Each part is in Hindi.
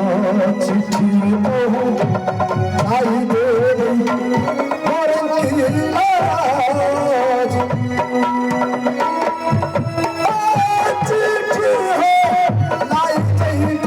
चिट्ठी आई दे और आज चिट्ठी हो लाई चाहिए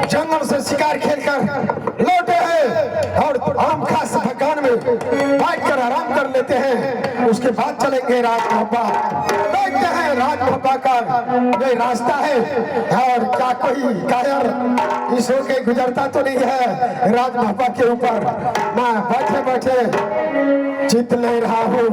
जंगल से शिकार खेलकर लौटे हैं और आम खास मकान में बैठकर आराम कर लेते हैं। उसके बाद चलेंगे राजभब्बा। देखते हैं राजभब्बा का ये रास्ता है और क्या कोई कायर इस होके गुजरता तो नहीं है राजभब्बा के ऊपर। मैं बैठे बैठे चित ले रहा हूँ।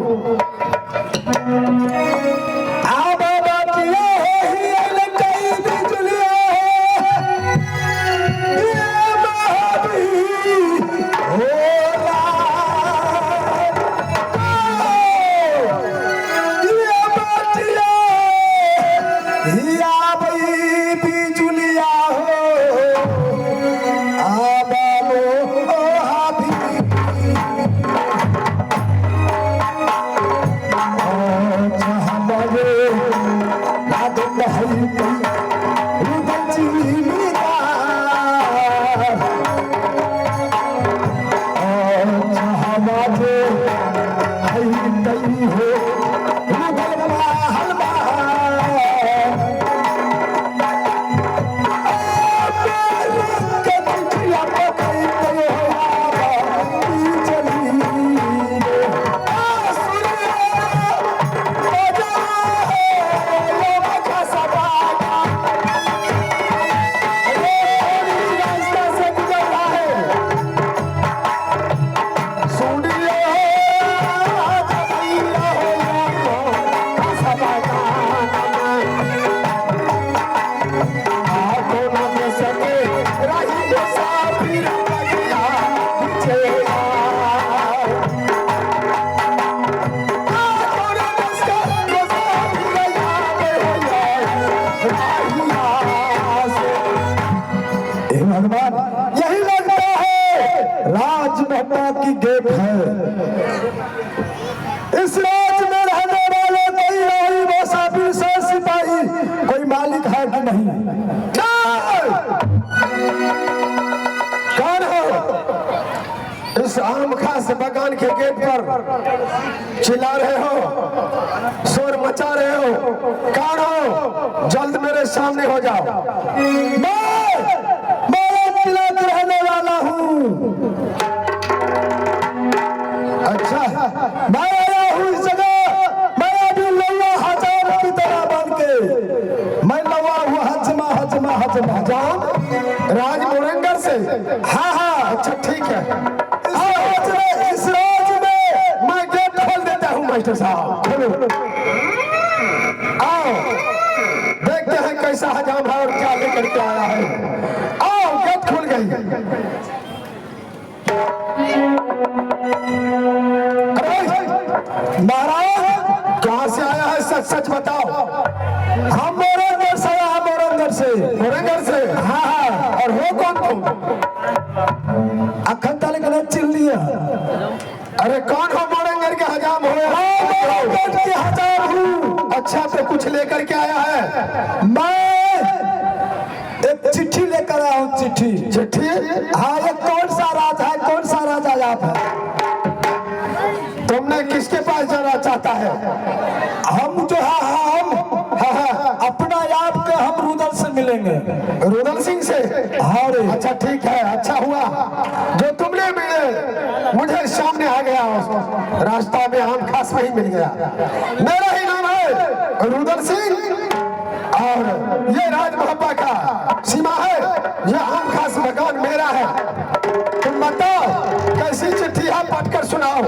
यही लगता है राजभब्बा की गेट है। इस राज में रहने वाले कोई राही मुसाफिर से सिपाही कोई मालिक है कि नहीं? कौन हो? इस आम खास बगान के गेट पर चिल्ला रहे हो, शोर मचा रहे हो? कौन हो? जल्द मेरे सामने हो जाओ। मैं रहने वाला हूँ। अच्छा मैं आया हूँ इस जगह, मैं अभी लौआ हजाम की तरह बन के मैं लौआ हूँ हजमा हजमा हजमा। हजाम राज मोरंगर से? हाँ हाँ, अच्छा ठीक है, इस राज में मैं गेट खोल देता हूँ मास्टर साहब, खोलो। आओ देखते हैं कैसा हजाम है और क्या लेकर के आया है। आओ गेट खुल गई। महाराज कहाँ से आया है, सच सच बताओ। हम मोरंगर से आया, मोरंगर से। मोरंगर से? हाँ हाँ। और हो कौन तुम? अखन तक नहीं चिल लिया। अरे कौन हो मोरंगर के हजाम हो? मोरंगर के हजाम हूँ। अच्छा तो कुछ लेकर के आया है? मैं एक चिट्ठी लेकर आया हूँ। चिट्ठी? चिट्ठी? हाँ, ये कौन सा राज है, कौन सा राजा आप है? तुमने किसके पास जाना चाहता है? हम जो है हम अपना आप के हम रुदल से मिलेंगे। रुदल सिंह से? हाँ रे। अच्छा ठीक है, अच्छा हुआ जो तुमने मिले, मुझे सामने आ गया, रास्ता में आम खास वही मिल गया। मेरा ही नाम है रुदल सिंह और ये राज मोहब्बा का सीमा है, ये आम खास मकान मेरा है। तुम बताओ कैसी चिट्ठी है, पढ़ कर सुनाओ।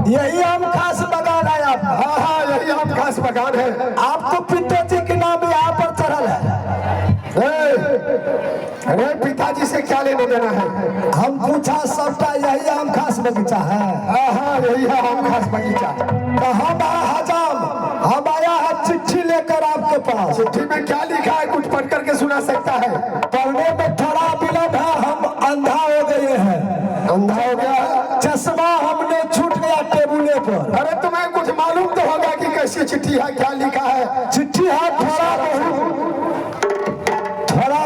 यही आम खास बगान है आप? हाँ हाँ यही आम खास बगान है। आपको पिताजी के नाम यहाँ पर चढ़ल है? अरे पिताजी से क्या लेने देना है? हम पूछा सबका यही आम खास बगीचा है? हाँ हाँ यही है आम खास बगीचा। तो हम हजाम, हम आया है चिट्ठी लेकर आपके पास। चिट्ठी में क्या लिखा है, कुछ पढ़ करके सुना सकता है? पढ़ने में थोड़ा विलम्ब है, हम अंधा हो गए हैं। अंधा हो गया? चश्मा हमने छूट गया टेबुले पर। अरे तुम्हें कुछ मालूम तो होगा कि कैसी चिट्ठी है, क्या लिखा है? चिट्ठी है थोड़ा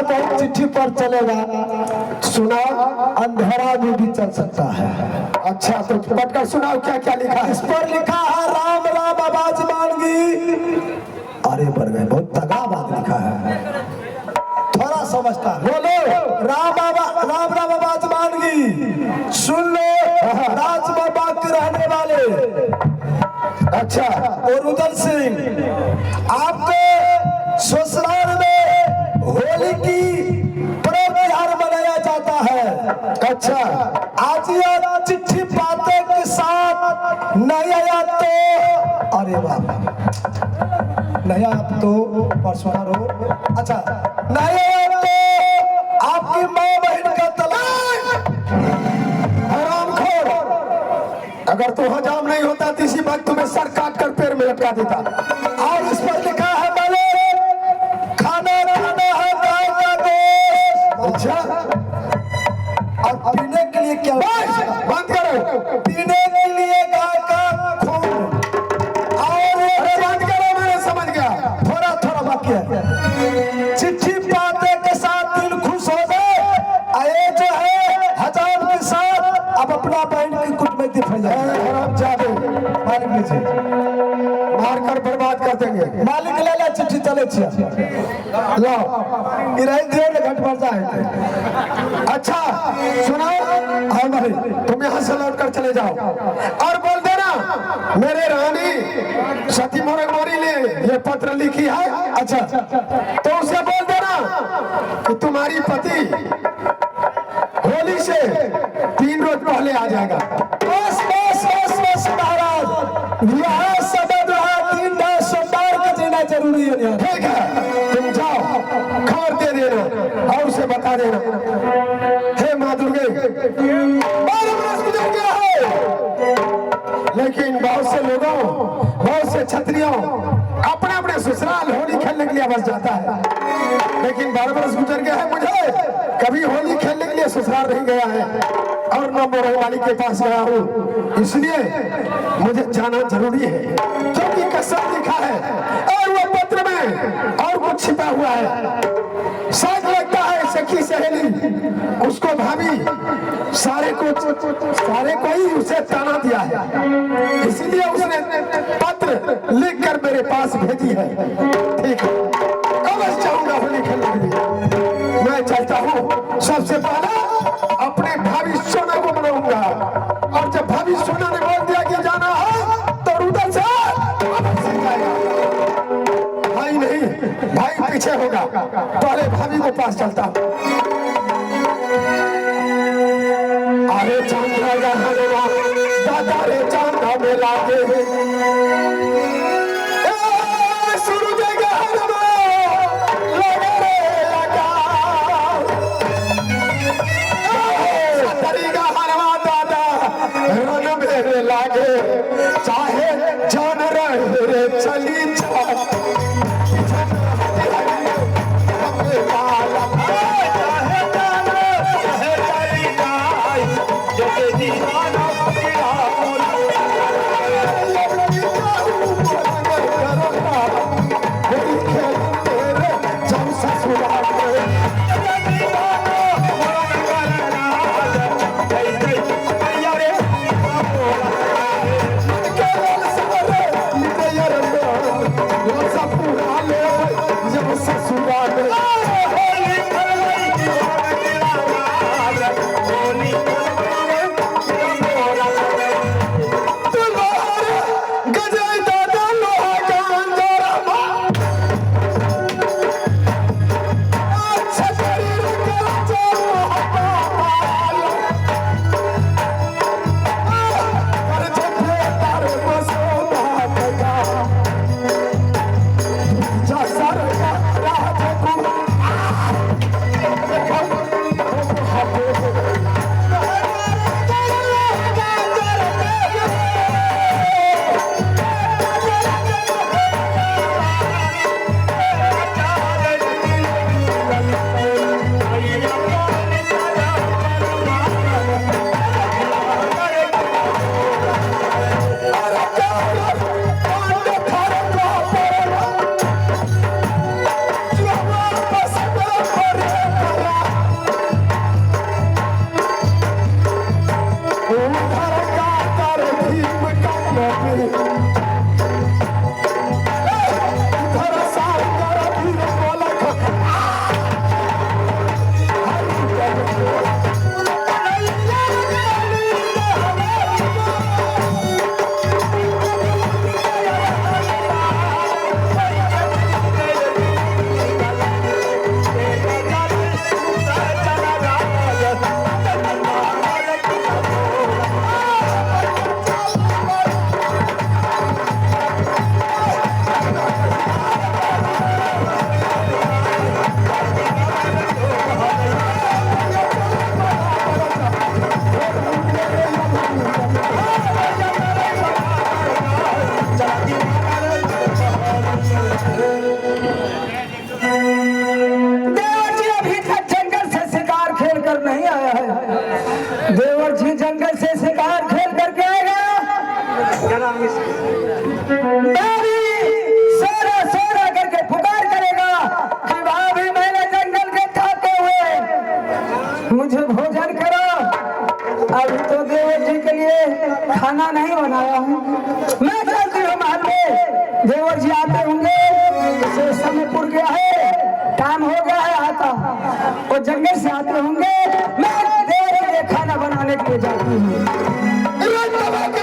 बहुत चिट्ठी पर चलेगा, सुना? अंधेरा में भी चल सकता है। अच्छा तो पढ़ कर सुनाओ क्या क्या लिखा है। इस पर लिखा है राम राम आवाज मांगी। अरे बढ़ गए, बहुत तगड़ा बात लिखा है, थोड़ा समझता है। बोलो। राम राम आवाज मांगी, सुन लो राज बाबा के रहने वाले। अच्छा और रुदल सिंह, आपके ससुराल में होली की पर्व त्योहार मनाया जाता है। अच्छा आज यह चिट्ठी पाते के साथ नहीं आया तो, अरे बाबा नहीं आया तो परसों रो। अच्छा नहीं आया तो आपकी माँ बहन का तलाक। हरामखोर, अगर तू हजाम नहीं होता तो इसी वक्त तुम्हें सर काट कर पैर में लटका देता। और इस पर लिखा है बोले खाना खाना है गाय का गोश्त। अच्छा और पीने के लिए क्या? बंद करो। पीने के लिए गाय का खून। और अरे बंद करो, मैंने समझ गया। थोड़ा थोड़ा बाकी है। चिट्ठी पाते के साथ दिल खुश हो गए। आए जो है हजाम के साथ अब अपना बहन की कुटमैती फैलाए। जादू मालिक लीजिए, मार कर बर्बाद कर देंगे। मालिक ले ले चिट्ठी चले लाओ इराई दिए घट बढ़ जाए। अच्छा सुनाओ। हाँ भाई, तुम यहाँ से लौट कर चले जाओ और बोल देना मेरे रानी सती मोरंगोरी ने ये पत्र लिखी है। अच्छा तो उसे बोल देना कि तुम्हारी पति होली से 3 रोज पहले आ जाएगा। बस बस बस बस महाराज, यह सबद है 3 दिन सोमवार का देना जरूरी है। ठीक है तुम जाओ, खबर दे देना और उसे बता देना, हे माँ दुर्गे 12 बरस गुजर गया है, लेकिन बहुत से लोगों, बहुत से क्षत्रियों अपने अपने ससुराल होली खेलने के लिए बस जाता है, लेकिन 12 बरस गुजर गया है, मुझे कभी होली खेलने के लिए ससुराल नहीं गया है और न मोरंगवाली के पास गया हूँ, इसलिए मुझे जाना जरूरी है क्योंकि कसम लिखा है और वो पत्र में और कुछ छिपा हुआ है। शायद लगता है सखी सहेली उसको भाभी सारे को ही उसे ताना दिया है, इसलिए उसने पत्र लिख कर मेरे पास भेजी है। ठीक है अवश्य जाऊंगा होली खेलने के लिए। मैं चाहता हूँ सबसे पहले अपने भाभी सोना को मनाऊंगा और जब भाभी सोना ने बोल दिया कि जाना के पास चलता हूँ। अरे चांदा गहनवा दादा रे चांदा में लागे सूरज गहनवा लगे रे लगा सतरी गहनवा दादा रन में लागे चाहे जान रहे रे चली जा देवर जी जंगल से शिकार खेल करके आएगा। सोरा सोरा करके पुकार करेगा कि भाभी मैंने जंगल के खाते हुए मुझे भोजन करो। अभी तो देवर जी के लिए खाना नहीं बनाया हूँ। मैं चलती हूँ महल में, देवर जी आते होंगे, उसे समय पुर गया है, टाइम हो गया है आता, वो जंगल से आते होंगे। मैं देवर जी के खाना बनाने के लिए जाती हूँ।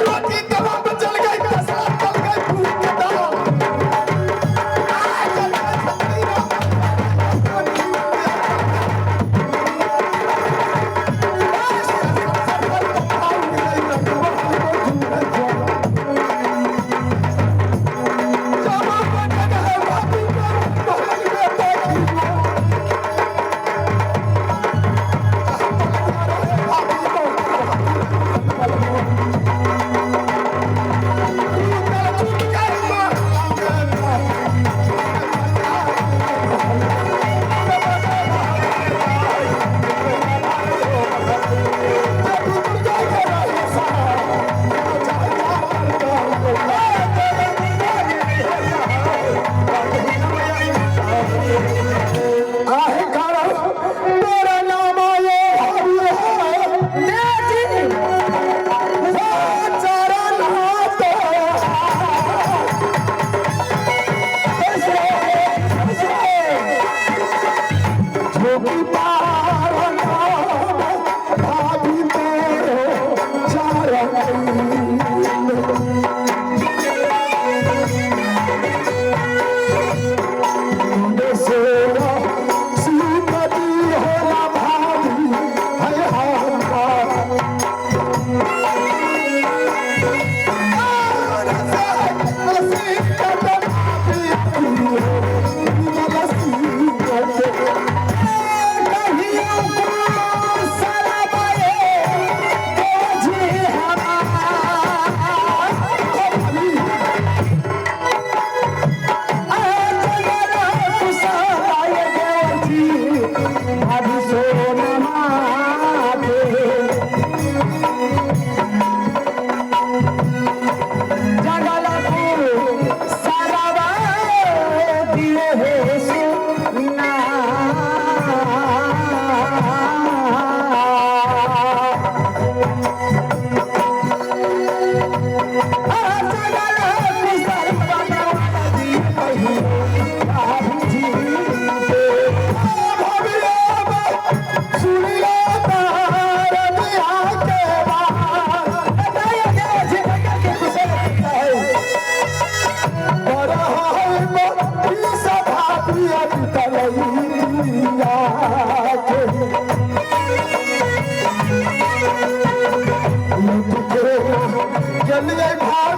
रोटी तवा पे चल गई, कसरत चल गई, भूख के दाव।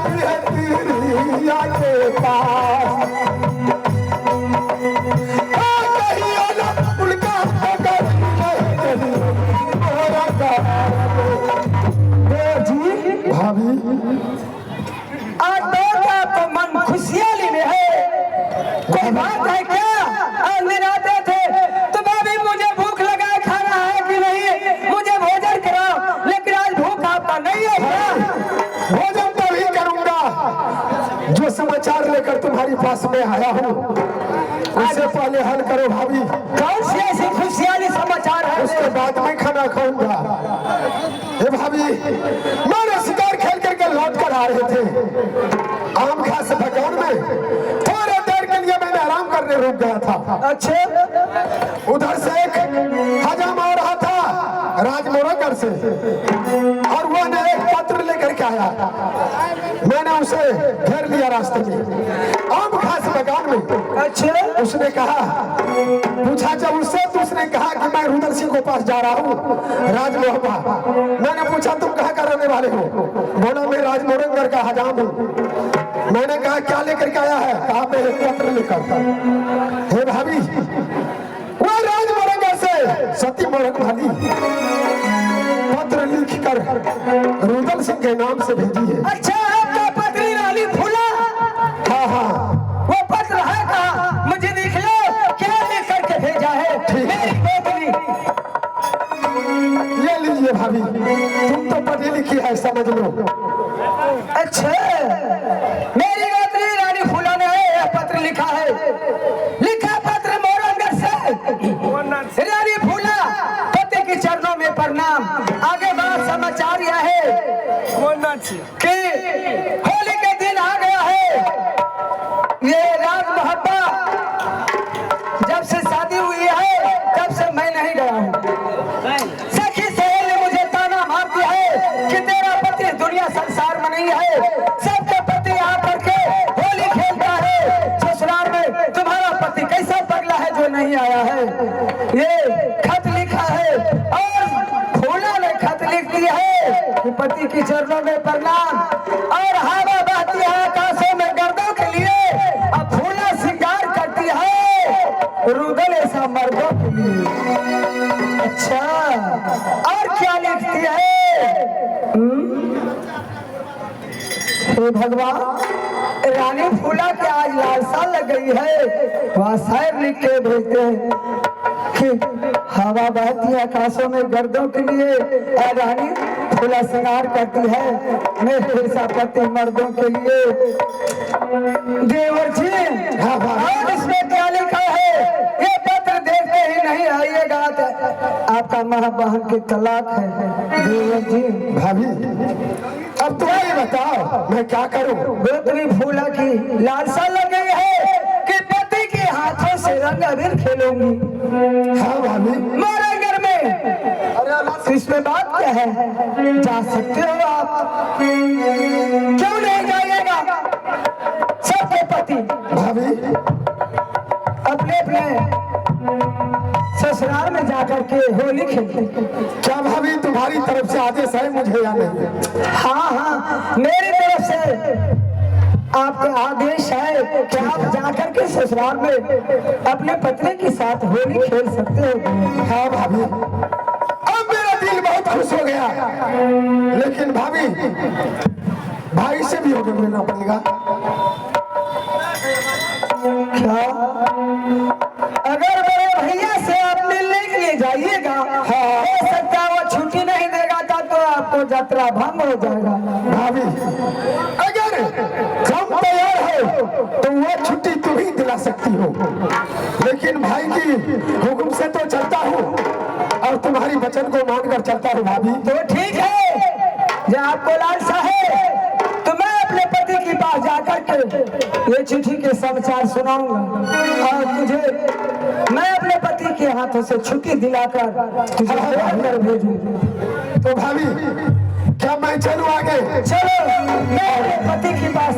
बैठी है तीरिया के पास, कहीं अलग उल्का होकर जी भाभी आज बेटा तो मन खुशहाली में है, कोई बात है क्या? आज मिलाते थे तो भाभी मुझे भूख लगा खाना है कि नहीं, मुझे भोजन कराओ, लेकिन आज भूख आपका नहीं है क्या? भोजन तभी करूंगा जो समाचार लेकर तुम्हारे पास में आया हूँ, उससे पहले हल करो भाभी। कौन सी ऐसी खुशहाली समाचार है? उसके बाद में खाना खाऊंगा। हे भाभी, मैंने शिकार खेल करके लौट कर आ रहे थे आम खास भगवान में, थोड़ी देर के लिए मैंने आराम करने रुक गया था। अच्छा, उधर से एक हजाम आ रहा था राजमोरगर से, और वो ने एक पत्र लेकर के आया। मैंने उसे घेर लिया रास्ते में आम खास बगान में। अच्छा, उसने कहा, पूछा जब उससे तो उसने कहा कि मैं रुदल सिंह के पास जा रहा हूँ राजमोहब्बा। मैंने पूछा तुम कहाँ का रहने वाले हो? बोला मैं राजमोरंगर का हजाम हूँ। मैंने कहा क्या लेकर के आया है? कहा मैं एक पत्र लेकर। हे भाभी, वो राजमोरंगर से सती मोरंग वाली पत्र लिख कर रुदल सिंह के नाम से भेजी है। अच्छा, आपका पत्री रानी फूला? हाँ हाँ, वो पत्र है कहाँ? मुझे दिख लो, क्या लिख करके भेजा है? मेरी पत्री। ये लीजिए भाभी, तुम तो पढ़ी लिखी है, समझ लो। अच्छा, मेरी पत्री रानी फूला ने यह पत्र लिखा है। लिखा पत्र मोरंगर से। रानी फूला, पति के चरणों में प्रणाम। आगे बात समाचार यह है कि होली के दिन आ गया है। ये राज मोहब्बा जब से शादी हुई है तब से मैं नहीं गया हूँ। सखी सहेल ने मुझे ताना मार दिया है कि तेरा पति दुनिया संसार में नहीं है, सबके पति आकर के होली खेलता है। ससुराल में तुम्हारा पति कैसा पगला है जो नहीं आया है? ये खत लिखा है, और फूला ने खत लिख दिया है कि पति के चरणों में प्रणाम, और हवा बहती है आकाशों में गर्दों के लिए, अब फूला श्रृंगार करती है रुदल ऐसा मर्दों के लिए। अच्छा, और क्या लिखती है? हे भगवान, रानी फूला के आज लालसा लग गई है। वह शायर लिख के भेजते हैं कि हवा बहती है आकाशों में गर्दों के लिए, और रानी फूला श्रृंगार करती है मेरे ऐसा पति मर्दों के लिए। देवर जी, और इसमें क्या लिखा है? ये पत्र देखते ही नहीं आइएगा तो आपका महाबहन की तलाक है। देवर जी, भाभी अब तुम ही बताओ मैं क्या करूं? गोत्री फूला की लालसा लग गई है कि पति के हाथों से रंग अबीर खेलूंगी। हाँ भाभी, मोरंगर में। तो इसमें बात क्या है? जा सकते हो आप, क्यों नहीं जाइएगा? सबके पति भाभी अपने अपने ससुराल में जाकर के होली खेलते। क्या भाभी तुम्हारी तरफ से आदेश है मुझे या नहीं? हाँ हाँ, मेरी तरफ से आपका आदेश है कि आप जाकर के ससुराल में अपने पत्नी के साथ होली खेल सकते हो। हाँ भाभी, अब मेरा दिल बहुत खुश हो गया, लेकिन भाभी भाई से भी होकर मिलना पड़ेगा। क्या? अगर मेरे भैया से आप मिलने के लिए जाइएगा, हो सकता है वो छुट्टी नहीं देगा तो आपको यात्रा भंग हो जाएगा। भाभी अगर हम तैयार हो तो वो छुट्टी तुम ही दिला सकती हो, लेकिन भाई की हुक्म से तो चलता हूँ और तुम्हारी वचन को मानकर चलता हूँ। भाभी तो ठीक है, जब आपको लालसा है तो मैं अपने पति के पास जाकर के ये चिट्ठी के समाचार सुनाऊंगा, और तुझे मैं अपने पति के हाथों से छुट्टी दिलाकर तुझे अंदर भेजूंगा। तो भाभी क्या मैं चलूं आगे? चलो, मैं अपने पति के पास